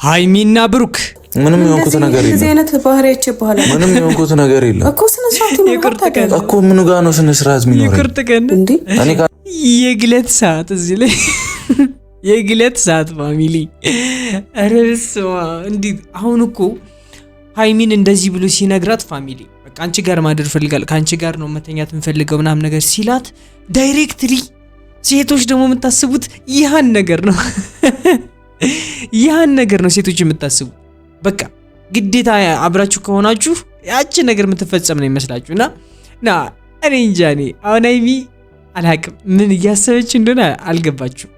ሃይሚና ብሩክ ምንም የሆንኩት ነገር የለም። እዚህ አይነት ባህሪያች በኋላ ምንም የሆንኩት ነገር የለም እኮ ስነ ስርዓት ነው እኮ ምን ጋር ነው ስነ ስርዓት የሚኖረው? ይቅርታ ቀን እንዴ የግለት ሰዓት እዚህ ላይ የግለት ሰዓት ፋሚሊ አረስዋ እንዴ አሁን እኮ ሃይሚን እንደዚህ ብሎ ሲነግራት ፋሚሊ በቃ አንቺ ጋር ማደር ፈልጋል ካንቺ ጋር ነው መተኛት እንፈልገው ምናምን ነገር ሲላት ዳይሬክትሊ ሴቶች ደግሞ የምታስቡት ይሃን ነገር ነው ያን ነገር ነው ሴቶች የምታስቡት በቃ ግዴታ አብራችሁ ከሆናችሁ ያቺ ነገር የምትፈጸም ነው ይመስላችሁና ና እኔ እንጃኔ አሁን ሃይሚ አላቅም ምን እያሰበች እንደሆነ አልገባችሁም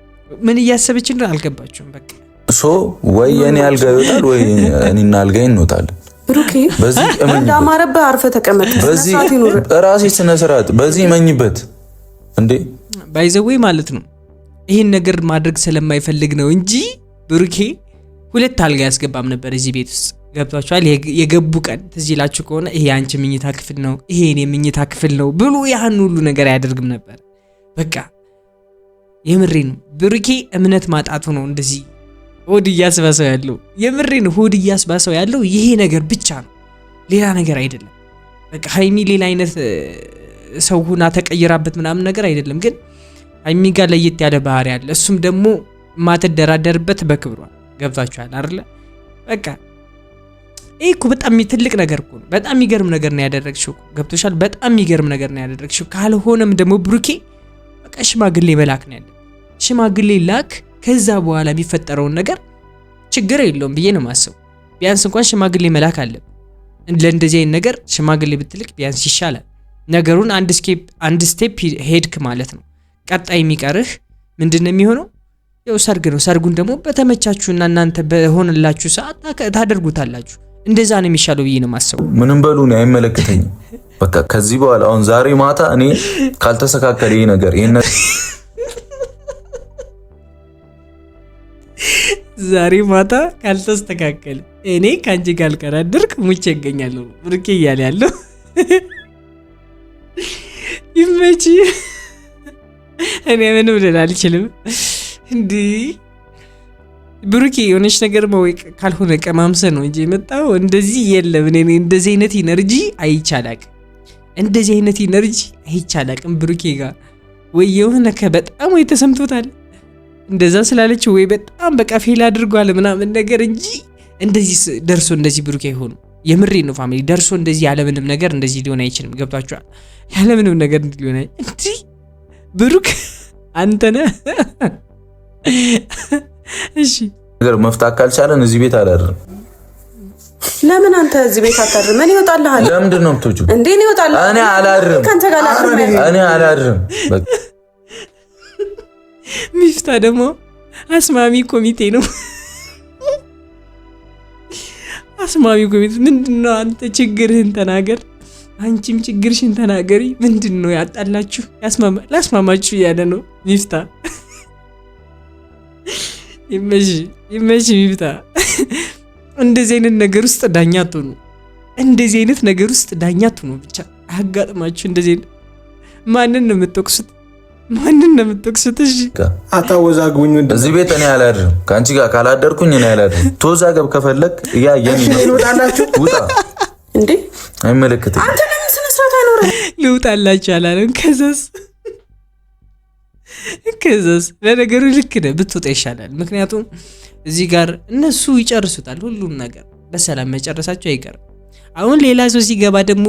ምን እያሰበች እንደሆነ አልገባችሁም በቃ ሶ ወይ እኔ አልጋ ይወጣል ወይ እኔና አልጋ እንወጣለን ብሩኬ በዚህ እንዳማረበ አርፈ ተቀመጥ በዚህ ራሴ ስነ ስርዓት በዚህ መኝበት እንዴ ባይዘዌ ማለት ነው ይሄን ነገር ማድረግ ስለማይፈልግ ነው እንጂ ብሩኬ ሁለት አልጋ ያስገባም ነበር እዚህ ቤት ውስጥ ገብቷችኋል የገቡ ቀን ትዚላችሁ ከሆነ ይሄ አንቺ ምኝታ ክፍል ነው ይሄ እኔ ምኝታ ክፍል ነው ብሎ ያን ሁሉ ነገር ያደርግም ነበር በቃ የምሬን ብሩኬ እምነት ማጣቱ ነው እንደዚህ ሆድ እያስባሰው ያለው የምሬን ሆድ እያስባሰው ያለው ይሄ ነገር ብቻ ነው ሌላ ነገር አይደለም በቃ ሃይሚ ሌላ አይነት ሰው ሆና ተቀይራበት ምናምን ነገር አይደለም ግን ሃይሚ ጋር ለየት ያለ ባህሪ አለ እሱም ደግሞ ማተደራደርበት በክብሯ ገብታችኋል አይደል በቃ እኮ በጣም ትልቅ ነገር እኮ ነው በጣም የሚገርም ነገር ነው ያደረግሽው ገብቶሻል በጣም የሚገርም ነገር ነው ያደረግሽው ካልሆነም ደግሞ ብሩኬ በቃ ሽማግሌ በላክ ነው ያለው ሽማግሌ ላክ ከዛ በኋላ የሚፈጠረውን ነገር ችግር የለውም ብዬ ነው ማሰብ ቢያንስ እንኳን ሽማግሌ መላክ አለ ለእንደዚህ አይነት ነገር ሽማግሌ ብትልክ ቢያንስ ይሻላል ነገሩን አንድ ስቴፕ ሄድክ ማለት ነው ቀጣይ የሚቀርህ ምንድነው የሚሆነው ያው ሰርግ ነው ሰርጉን ደግሞ በተመቻቹና እናንተ በሆነላችሁ ሰዓት ታደርጉታላችሁ እንደዛ ነው የሚሻለው ብዬ ነው ማሰበው ምንም በሉ ነው አይመለከተኝም በቃ ከዚህ በኋላ አሁን ዛሬ ማታ እኔ ካልተስተካከለ ይሄ ነገር ዛሬ ማታ ካልተስተካከለ እኔ ካንቺ ጋር ካልቀራደርክ ሙቼ እገኛለሁ ብሩኬ እያለ ያለው ይመጪ እኔ ምንም ልል አልችልም እንዴ ብሩኬ የሆነች ነገር መወቅ ካልሆነ ቀማምሰ ነው እንጂ መጣው እንደዚህ የለም እኔ እንደዚህ አይነት ኢነርጂ አይቻላቅ እንደዚህ አይነት ኢነርጂ አይቻላቅም ብሩኬ ጋር ወይ የሆነ በጣም ወይ ተሰምቶታል እንደዛ ስላለች ወይ በጣም በቃ ፌል አድርጓል ምናምን ነገር እንጂ እንደዚህ ደርሶ እንደዚህ ብሩኬ አይሆንም የምሬ ነው ፋሚሊ ደርሶ እንደዚህ ያለ ምንም ነገር እንደዚህ ሊሆን አይችልም ገብታችኋል ያለ ምንም ነገር ሊሆን እንዴ ብሩክ አንተ ነህ እሺ ነገር መፍታት ካልቻለን እዚህ ቤት አላድርም ለምን አንተ እዚህ ቤት አታድርም እኔ እወጣልሃለሁ ለምንድን ነው የምትወጪው እንዴ እኔ እወጣልሃለሁ እኔ አላድርም ካንተ ጋር እኔ አላድርም በቃ ሚፍታ ደግሞ አስማሚ ኮሚቴ ነው አስማሚ ኮሚቴ ምንድነው አንተ ችግርህን ተናገር አንቺም ችግርሽን ተናገሪ ምንድነው ያጣላችሁ ላስማማችሁ ያለ ነው ሚፍታ ይመሽ ሚፍታ እንደዚህ አይነት ነገር ውስጥ ዳኛ አትሆኑ እንደዚህ አይነት ነገር ውስጥ ዳኛ አትሆኑ ብቻ አጋጥማችሁ እንደዚህ ማንን ነው የምትወቅሱት እሺ አታወዛግቡኝ እዚህ ቤት እኔ አላድርም ካንቺ ጋር ካላደርኩኝ እኔ አላድርም ተወዛገብ ከፈለክ ያየን ይወጣላችሁ ውጣ እንዴ አይመለከተኝም አንተ ለምን ስነ ስርዓት አይኖርም ልውጣላችሁ አላለም ከዛስ ለነገሩ ልክ ነህ ብትወጣ ይሻላል ምክንያቱም እዚህ ጋር እነሱ ይጨርሱታል ሁሉም ነገር በሰላም መጨረሳቸው አይቀርም አሁን ሌላ ሰው ሲገባ ደግሞ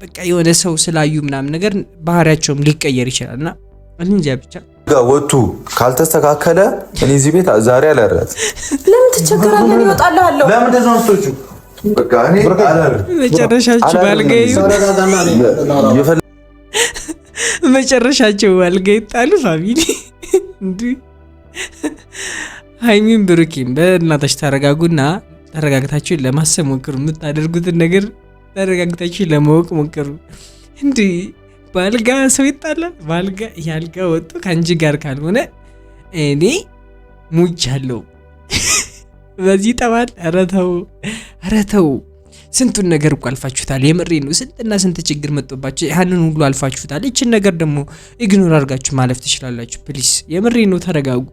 በቃ የሆነ ሰው ስላዩ ምናምን ነገር ባህሪያቸውም ሊቀየር ይችላልና እንጃ ብቻ ወጡ ካልተስተካከለ እኔ እዚህ ቤት ዛሬ አላረት ለምን ትቸገራለህ ይወጣልሃለሁ ለምን ደዛውስቶቹ በቃ እኔ አላረት መጨረሻቸው ባልገይ ጣሉ ፋሚሊ እንዴ ሃይሚን ብሩኬን በእናታችሁ ተረጋጉና ተረጋግታችሁ ለማሰብ ሞክሩ የምታደርጉትን ነገር ተረጋግታችሁ ለማወቅ ሞክሩ እንዴ ባልጋ ሰው ይጣላል ባልጋ ያልጋ ወጡ ካንጂ ጋር ካልሆነ እኔ ሙጃለሁ በዚህ ጠባል አረተው ስንቱን ነገር እኮ አልፋችሁታል የምሬ ነው ስንትና ስንት ችግር መጥቶባችሁ ያንን ሁሉ አልፋችሁታል እቺን ነገር ደግሞ ኢግኖር አድርጋችሁ ማለፍ ትችላላችሁ ፕሊስ የምሬ ነው ተረጋጉ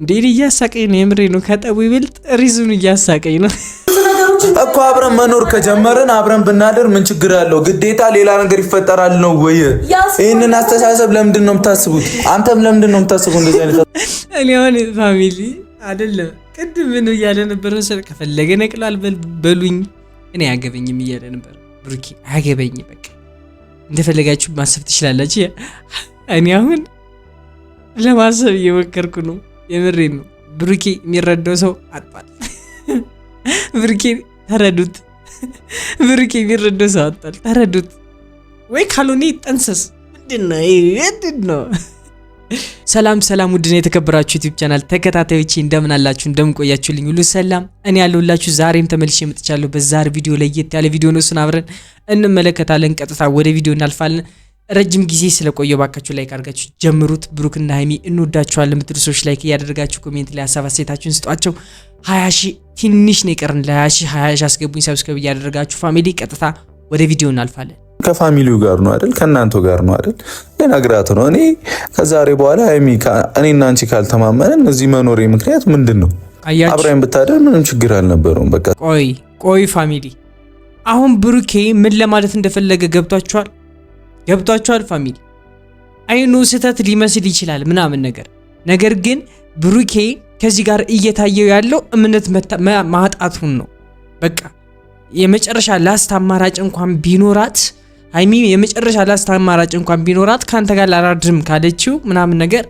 እንዴ እያሳቀኝ ነው የምሬ ነው ከጠቡ ይበልጥ ሪዝኑ እያሳቀኝ ነው እኮ አብረን መኖር ከጀመረን አብረን ብናደር ምን ችግር አለው? ግዴታ ሌላ ነገር ይፈጠራል ነው ወይ? ይሄንን አስተሳሰብ ለምንድን ነው የምታስቡት? አንተም ለምንድን ነው የምታስቡት እንደዚህ አይነት? እኔ አሁን ፋሚሊ አይደለም ቅድም ምን እያለ ነበር መሰለህ? ከፈለገ ነቅላል በሉኝ እኔ አያገበኝም እያለ ነበር ብሩኬ። አያገበኝ በቃ እንደፈለጋችሁ ማሰብ ትችላላችሁ። እኔ አሁን ለማሰብ እየሞከርኩ ነው የምሬ ነው። ብሩኬ የሚረዳው ሰው አጥቷል። ብሩኬ ተረዱት። ብሩኬ የሚረዳው ሰው አጥቷል። ተረዱት ወይ ካልሆነ ይጠንሰስ። ምንድን ነው? ሰላም ውድና የተከበራችሁ ዩቲዩብ ቻናል ተከታታዮቼ እንደምን አላችሁ? እንደምን ቆያችሁልኝ? ሁሉ ሰላም እኔ ያለሁላችሁ ዛሬም ተመልሼ መጥቻለሁ። በዛሬ ቪዲዮ ለየት ያለ ቪዲዮ ነው። እሱን አብረን እንመለከታለን። ቀጥታ ወደ ቪዲዮ እናልፋለን። ረጅም ጊዜ ስለቆየው ባካችሁ ላይክ አድርጋችሁ ጀምሩት። ብሩክና ሃይሚ እንወዳችኋለን የምትሉ ሰዎች ላይክ እያደረጋችሁ ኮሜንት ላይ ሀሳብ አስተያየታችሁን ስጧቸው። 20,000 ትንሽ ነው የቀረን። ለ20,000 አስገቡኝ። ሰብስክራይብ እያደረጋችሁ ፋሚሊ ቀጥታ ወደ ቪዲዮ እናልፋለን። ከፋሚሊው ጋር ነው አይደል? ከናንተ ጋር ነው አይደል? ለነግራት ነው። እኔ ከዛሬ በኋላ ሃይሚ እኔና አንቺ ካልተማመነን እዚህ መኖሬ ምክንያት ምንድነው? አብራን ብታደር ምንም ችግር አልነበረውም። በቃ ቆይ ፋሚሊ አሁን ብሩኬ ምን ለማለት እንደፈለገ ገብቷችኋል ፋሚሊ? አይኑ ስህተት ሊመስል ይችላል ምናምን ነገር ግን ብሩኬ ከዚህ ጋር እየታየው ያለው እምነት ማጣቱን ነው። በቃ የመጨረሻ ላስት አማራጭ እንኳን ቢኖራት ሃይሚ የመጨረሻ ላስት አማራጭ እንኳን ቢኖራት ካንተ ጋር ላራድርም ካለችው ምናምን ነገር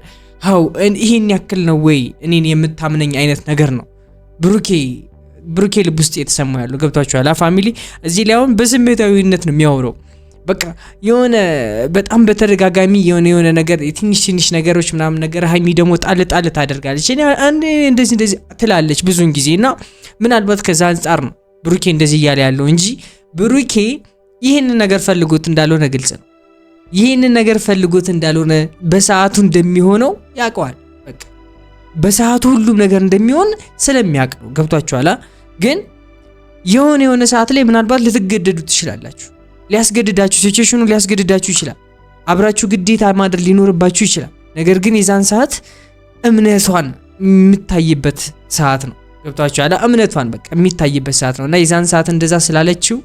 ይሄን ያክል ነው ወይ እኔን የምታምነኝ አይነት ነገር ነው ብሩኬ ልብ ውስጥ የተሰማው ያለው። ገብቷችኋል ፋሚሊ? እዚህ ላይ አሁን በስሜታዊነት ነው የሚያወራው። በቃ የሆነ በጣም በተደጋጋሚ የሆነ ነገር ትንሽ ነገሮች ምናምን ነገር ሃይሚ ደግሞ ጣል ታደርጋለች። እንደዚህ ትላለች ብዙን ጊዜና ምናልባት ከዛ አንፃር ነው ብሩኬ እንደዚህ እያለ ያለው እንጂ ብሩኬ ይህንን ነገር ፈልጎት እንዳልሆነ ግልጽ ነው። ይህንን ነገር ፈልጎት እንዳልሆነ በሰዓቱ እንደሚሆነው ያውቀዋል። በቃ በሰዓቱ ሁሉም ነገር እንደሚሆን ስለሚያውቅ ነው። ገብቷችኋል? ግን የሆነ ሰዓት ላይ ምናልባት ልትገደዱ ትችላላችሁ። ሊያስገድዳችሁ ሲቹዌሽኑ ሊያስገድዳችሁ ይችላል። አብራችሁ ግዴታ ማድረግ ሊኖርባችሁ ይችላል። ነገር ግን የዛን ሰዓት እምነቷን የምታይበት ሰዓት ነው። ገብቷችኋል? እምነቷን በቃ የሚታይበት ሰዓት ነውና የዛን ሰዓት እንደዛ ስላለችው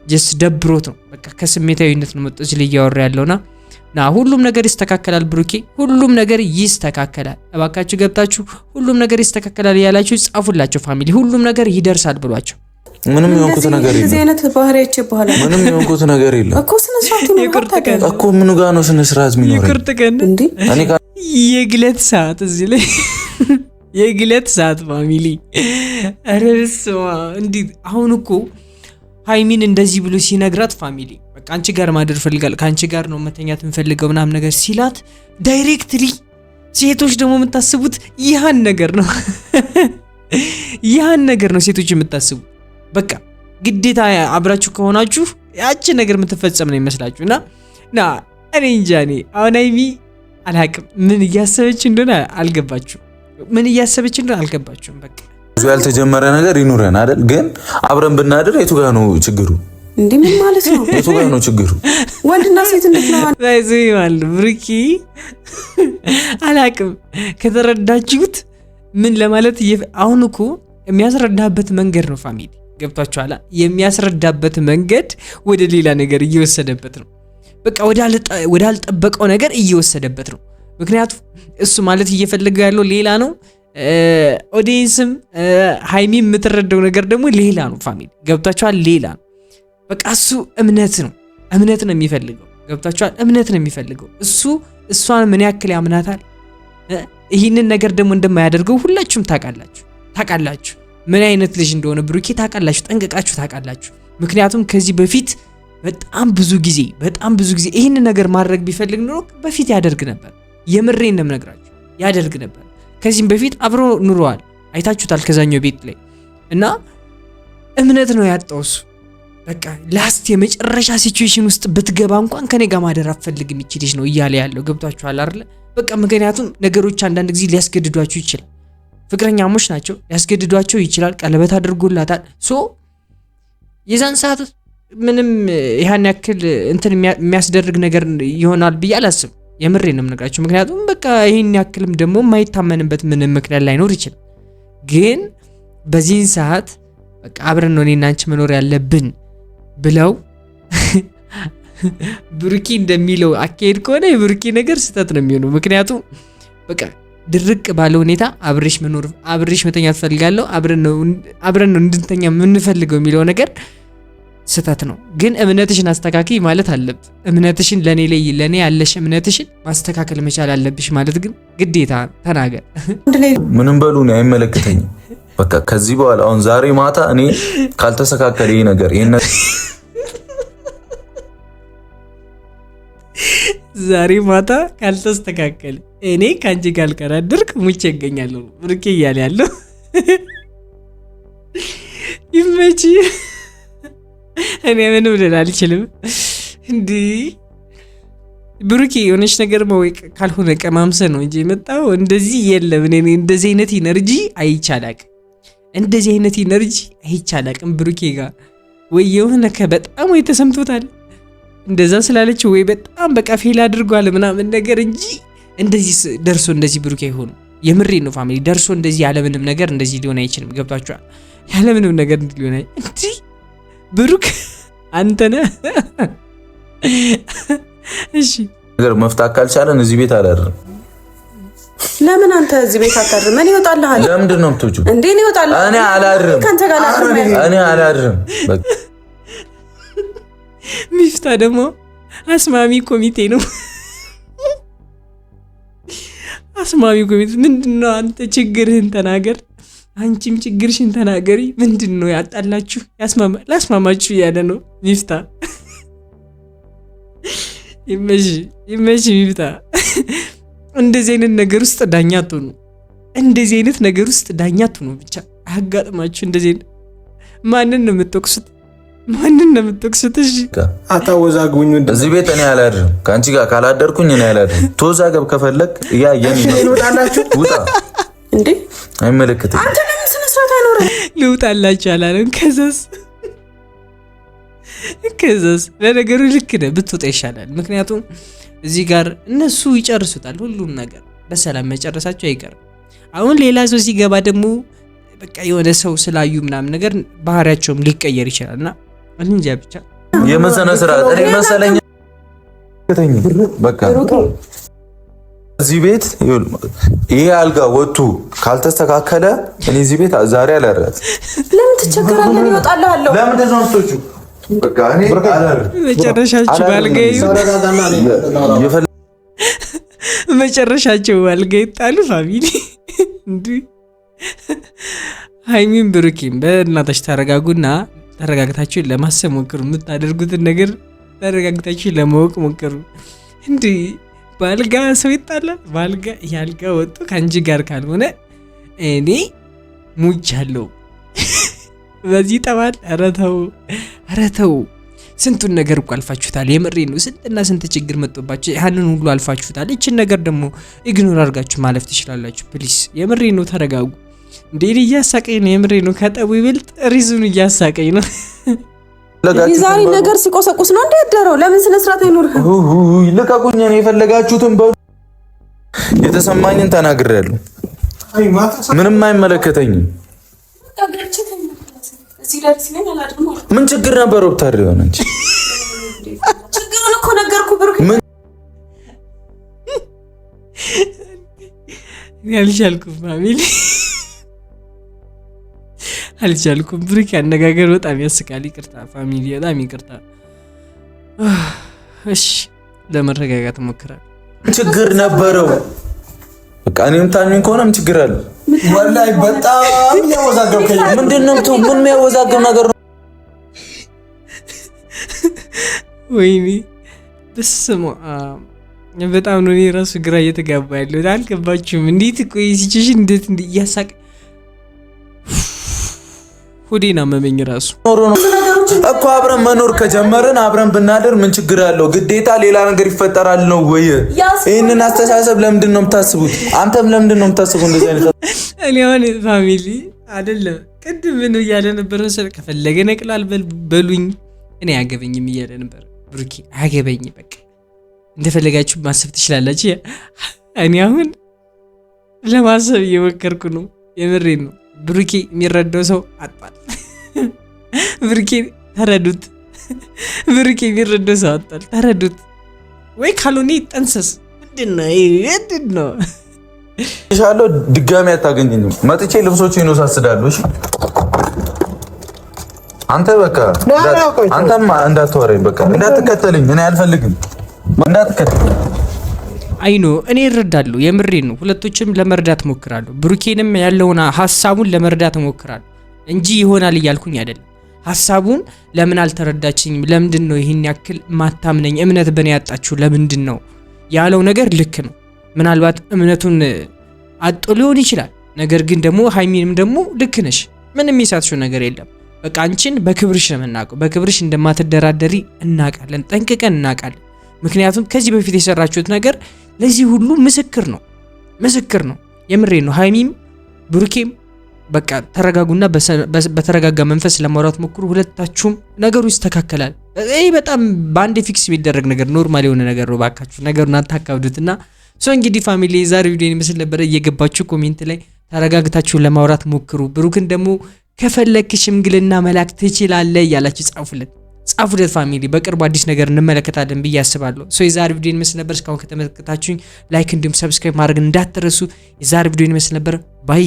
ጀስት ደብሮት ነው። በቃ ከስሜታዊነት ነው መጥቶ እዚህ እያወራ ያለውና ሁሉም ነገር ይስተካከላል ብሩኬ፣ ሁሉም ነገር ይስተካከላል። እባካችሁ ገብታችሁ ሁሉም ነገር ይስተካከላል ያላችሁ ጻፉላችሁ ፋሚሊ። ሁሉም ነገር ይደርሳል ብሏቸው። ምንም የሆንኩት ነገር የለም። እዚህ አይነት ባህሪያቼ በኋላ ምንም የሆንኩት ነገር የለም እኮ። ስነ ስርዓት ነው እኮ። ምኑ ጋር ነው ስነ ስርዓት የሚኖረው? ይቅርታ እንዴ የግለት ሰዓት እዚህ ላይ የግለት ሰዓት ፋሚሊ አረስዋ እንዴ! አሁን እኮ ሃይሚን እንደዚህ ብሎ ሲነግራት ፋሚሊ በቃ አንቺ ጋር ማደር ፈልጋል፣ ካንቺ ጋር ነው መተኛት እንፈልገው ምናምን ነገር ሲላት ዳይሬክትሊ ሴቶች ደግሞ የምታስቡት ይሃን ነገር ነው። ይሃን ነገር ነው ሴቶች የምታስቡት። በቃ ግዴታ አብራችሁ ከሆናችሁ ያቺ ነገር የምትፈጸም ነው ይመስላችሁና እኔ እንጃ። እኔ አሁን ሃይሚ አላቅም ምን እያሰበች እንደሆነ አልገባችሁም። በቃ ብዙ ያልተጀመረ ነገር ይኑረን አይደል? ግን አብረን ብናደር የቱ ጋር ነው ችግሩ? እንዴ ምን ማለት ነው? የቱ ጋር ነው ችግሩ? ወንድና ሴት እንዴት ነው ማለት ብሩኬ? አላቅም ከተረዳችሁት ምን ለማለት አሁን እኮ የሚያስረዳበት መንገድ ነው ፋሚሊ። ገብቷችኋል? የሚያስረዳበት መንገድ ወደ ሌላ ነገር እየወሰደበት ነው። በቃ ወደ አልጠበቀው ነገር እየወሰደበት ነው። ምክንያቱም እሱ ማለት እየፈለገው ያለው ሌላ ነው። ኦዲየንስም ሃይሚ የምትረዳው ነገር ደግሞ ሌላ ነው ፋሚሊ። ገብቷችኋል? ሌላ ነው። በቃ እሱ እምነት ነው የሚፈልገው። ገብቷችኋል? እምነት ነው የሚፈልገው እሱ። እሷን ምን ያክል ያምናታል? ይህንን ነገር ደግሞ እንደማያደርገው ሁላችሁም ታውቃላችሁ። ምን አይነት ልጅ እንደሆነ ብሩኬ ታውቃላችሁ፣ ጠንቅቃችሁ ታውቃላችሁ። ምክንያቱም ከዚህ በፊት በጣም ብዙ ጊዜ ይህንን ነገር ማድረግ ቢፈልግ ኖሮ በፊት ያደርግ ነበር። የምሬን ነው የምነግራችሁ፣ ያደርግ ነበር። ከዚህም በፊት አብሮ ኑሯል፣ አይታችሁታል ከዛኛው ቤት ላይ እና እምነት ነው ያጣው እሱ። በቃ ላስት የመጨረሻ ሲቹዌሽን ውስጥ ብትገባ እንኳን ከኔ ጋር ማደር አትፈልግም ይቺ ልጅ ነው እያለ ያለው። ገብቷችኋል አይደል? በቃ ምክንያቱም ነገሮች አንዳንድ ጊዜ ሊያስገድዷችሁ ይችላል። ፍቅረኛሞች ናቸው፣ ሊያስገድዷቸው ይችላል። ቀለበት አድርጎላታል። የዛን ሰዓት ምንም ያን ያክል እንትን የሚያስደርግ ነገር ይሆናል ብዬ አላስብም። የምሬን ነው የምነግራችሁ። ምክንያቱም በቃ ይሄን ያክልም ደግሞ የማይታመንበት ምንም ምክንያት ላይኖር ይችላል። ግን በዚህን ሰዓት በቃ አብረን ነው እኔና አንቺ መኖር ያለብን ብለው ብሩኬ እንደሚለው አካሄድ ከሆነ የብሩኬ ነገር ስህተት ነው የሚሆነው። ምክንያቱም በቃ ድርቅ ባለ ሁኔታ አብሬሽ መተኛት ፈልጋለሁ፣ አብረን ነው እንድንተኛ የምንፈልገው የሚለው ነገር ስህተት ነው። ግን እምነትሽን አስተካክይ ማለት አለብህ። እምነትሽን ለኔ ያለሽ እምነትሽን ማስተካከል መቻል አለብሽ ማለት ግን ግዴታ ተናገር። ምንም በሉ ነው አይመለከተኝም። በቃ ከዚህ በኋላ አሁን ዛሬ ማታ እኔ ካልተስተካከለ ይሄ ነገር ዛሬ ማታ ካልተስተካከለ እኔ ካንቺ ጋር ካልቀራደርክ ሙቼ እገኛለሁ ብሩኬ እያለ ያለው ይመጪ። እኔ ምንም ልል አልችልም። እንዴ ብሩኬ የሆነች ነገር መወቅ ካልሆነ ቀማምሰ ነው እንጂ የመጣው እንደዚህ የለም። እኔ እንደዚህ አይነት ኢነርጂ አይቻላቅም ብሩኬ ጋር ወይ የሆነ በጣም ወይ ተሰምቶታል እንደዛ ስላለች ወይ በጣም በቃ ፌል አድርጓል ምናምን ነገር እንጂ እንደዚህ ደርሶ እንደዚህ ብሩኬ አይሆንም። የምሬ ነው ፋሚሊ፣ ደርሶ እንደዚህ ያለምንም ነገር እንደዚህ ሊሆን አይችልም። ገብታችኋል? ያለምንም ነገር ሊሆን እንዴ ብሩክ አንተ ነህ። እሺ ነገር መፍታት ካልቻለን እዚህ ቤት አላድርም። ለምን አንተ እዚህ ቤት አታድርም? እኔ እወጣልሃለሁ። ለምንድን ነው የምትወጪው እንዴ? እኔ እወጣለሁ። እኔ አላድርም። ካንተ ጋር አላድርም። በቃ ሚፍታ ደግሞ አስማሚ ኮሚቴ ነው። አስማሚ ኮሚቴ ምንድነው? አንተ ችግርህን ተናገር፣ አንቺም ችግርሽን ተናገሪ። ምንድነው ያጣላችሁ? ላስማማችሁ እያለ ነው ሚፍታ። ይመሽ ሚፍታ። እንደዚህ አይነት ነገር ውስጥ ዳኛ አትሆኑ። ብቻ አያጋጥማችሁ። እንደዚህ ማንን ነው የምትወቅሱት? እሺ አታወዛግቡኝ። እዚህ ቤት እኔ አላድርም። ከአንቺ ጋር ካላደርኩኝ እኔ አላድርም። ተወዛገብ ከፈለክ ውጣ። እንዴ አይመለከትም። አንተ ለምን ስነ ስርዓት አይኖርም? ልውጣላችሁ አላለም። ከዛስ ለነገሩ ልክ ነህ፣ ብትወጣ ይሻላል። ምክንያቱም እዚህ ጋር እነሱ ይጨርሱታል፣ ሁሉም ነገር በሰላም መጨረሳቸው አይቀርም። አሁን ሌላ ሰው ሲገባ ደግሞ በቃ የሆነ ሰው ስላዩ ምናምን ነገር ባህሪያቸውም ሊቀየር ይችላልና እንጃ ብቻ የመሰነ ስርዓት እኔ መሰለኝ በቃ እዚህ ቤት ይሄ አልጋ ወጡ ካልተስተካከለ እኔ እዚህ ቤት ዛሬ አላረጋት። ለምን ትቸገራለህ? ይወጣልሃለሁ። ለምን ተዛምቶቹ በቃ እኔ መጨረሻቸው ባልጋ ይጣሉ ፋሚሊ እንዴ። ሃይሚን ብሩኬም በእናታችሁ ተረጋግታችሁ ለማሰብ ሞክሩ። የምታደርጉትን ነገር ተረጋግታችሁ ለማወቅ ሞክሩ። እንዴ ባልጋ ሰው ይጣላል? ባልጋ ያልጋ ወጡ ከአንቺ ጋር ካልሆነ እኔ ሙቻለሁ። በዚህ ጠባል። ኧረ ተው። ስንቱን ነገር እኮ አልፋችሁታል። የምሬ ነው። ስንትና ስንት ችግር መጥቶባችሁ ያንን ሁሉ አልፋችሁታል። እችን ነገር ደግሞ ኢግኖር አድርጋችሁ ማለፍ ትችላላችሁ። ፕሊስ የምሬ ነው። ተረጋጉ። እንዴ እያሳቀኝ ነው። የምሬ ነው። ከጠቡ ይበልጥ ሪዙን እያሳቀኝ ነው። ዛሬ ነገር ሲቆሰቁስ ነው እንደደረው። ለምን ስነ ስርዓት አይኖርህም? ልቀቁኝ። ነው የፈለጋችሁትን በሉ። የተሰማኝን ተናግሬያለሁ። ምንም አይመለከተኝም። ምን ችግር ነበር? ወብታሪ ሆነ እንጂ ችግሩን እኮ ነገርኩህ ብሩክ። አልቻልኩም ፋሚሊ አልቻልኩም። ብሩክ አነጋገር በጣም ያስቃል። ይቅርታ ፋሚሊ፣ በጣም ይቅርታ። እሺ ለመረጋጋት ሞክራለሁ። ችግር ነበረው። በቃ እኔም ታሚን ከሆነም ችግር አለ። ወላሂ በጣም ያወዛገብከኝ ምንድነው? ምን የሚያወዛገብ ነገር ነው? ወይኔ በስመ አብ በጣም ነው። እኔ ራሱ ግራ እየተጋባ ያለው አልገባችሁም? እንዴት ቆይ ሲችሽ እንዴት እያሳቀ ሆዴን አመመኝ ራሱ እኮ። አብረን መኖር ከጀመርን አብረን ብናደር ምን ችግር አለው? ግዴታ ሌላ ነገር ይፈጠራል ነው ወይ? ይሄንን አስተሳሰብ ለምንድን ነው የምታስቡት? አንተም ለምንድን ነው የምታስቡት እንደዚህ አይነት? እኔ አሁን ፋሚሊ አይደለም ቅድም ምን እያለ ነበር መሰለህ? ከፈለገ ነቅላል በሉኝ፣ እኔ አያገበኝም እያለ ነበር ብሩኬ። አያገበኝ በቃ እንደፈለጋችሁ ማሰብ ትችላላችሁ። እኔ አሁን ለማሰብ እየሞከርኩ ነው። የምሬን ነው። ብሩኬ የሚረዳው ሰው አጣል። ብሩኬ ተረዱት። ብሩኬ የሚረዳው ሰው አጣል። ተረዱት ወይ ካልሆነ ይጠንሰስ። ምንድን ነው ይሻለው? ድጋሚ አታገኘኝም። መጥቼ ልብሶቼን ወሳስዳለሁ። እሺ አንተ በቃ አንተም እንዳትወረኝ፣ በቃ እንዳትከተለኝ። እኔ አልፈልግም፣ እንዳትከተለኝ። አይኖ እኔ እረዳለሁ። የምሬን ነው። ሁለቶችም ለመርዳት ሞክራለሁ። ብሩኬንም ያለውን ሐሳቡን ለመርዳት ሞክራለሁ እንጂ ይሆናል እያልኩኝ አይደለም። ሐሳቡን ለምን አልተረዳችኝም? ለምንድን ነው ይሄን ያክል ማታምነኝ? እምነት በኔ ያጣችሁ ለምንድን ነው ያለው ነገር ልክ ነው። ምናልባት እምነቱን አጥቶ ሊሆን ይችላል። ነገር ግን ደግሞ ሃይሚንም ደግሞ ልክ ነሽ፣ ምንም የሳትሽው ነገር የለም። በቃ አንቺን በክብርሽ ነው የምናውቀው። በክብርሽ እንደማትደራደሪ እናውቃለን፣ ጠንቅቀን እናውቃለን። ምክንያቱም ከዚህ በፊት የሰራችሁት ነገር ለዚህ ሁሉ ምስክር ነው። የምሬን ነው። ሃይሚም ብሩኬም በቃ ተረጋጉና በተረጋጋ መንፈስ ለማውራት ሞክሩ። ሁለታችሁም ነገሩ ይስተካከላል። ይሄ በጣም በአንድ ፊክስ የሚደረግ ነገር ኖርማል የሆነ ነገር ነው። ባካችሁ ነገሩን አታካብዱትና እንግዲህ ፋሚሊ የዛሬ ቪዲዮ ይመስል ነበረ። እየገባችሁ ኮሜንት ላይ ተረጋግታችሁ ለማውራት ሞክሩ። ብሩክን ደግሞ ከፈለክ ሽምግልና መላክ ትችላለህ እያላችሁ ጻፉለት ፋሚሊ። በቅርቡ አዲስ ነገር እንመለከታለን ብዬ አስባለሁ። የዛሬ ቪዲዮ ይመስል ነበር። እስካሁን ከተመለከታችሁኝ ላይክ እንዲሁም ሰብስክራይብ ማድረግ እንዳትረሱ። የዛሬ ቪዲዮ ይመስል ነበር። ባይ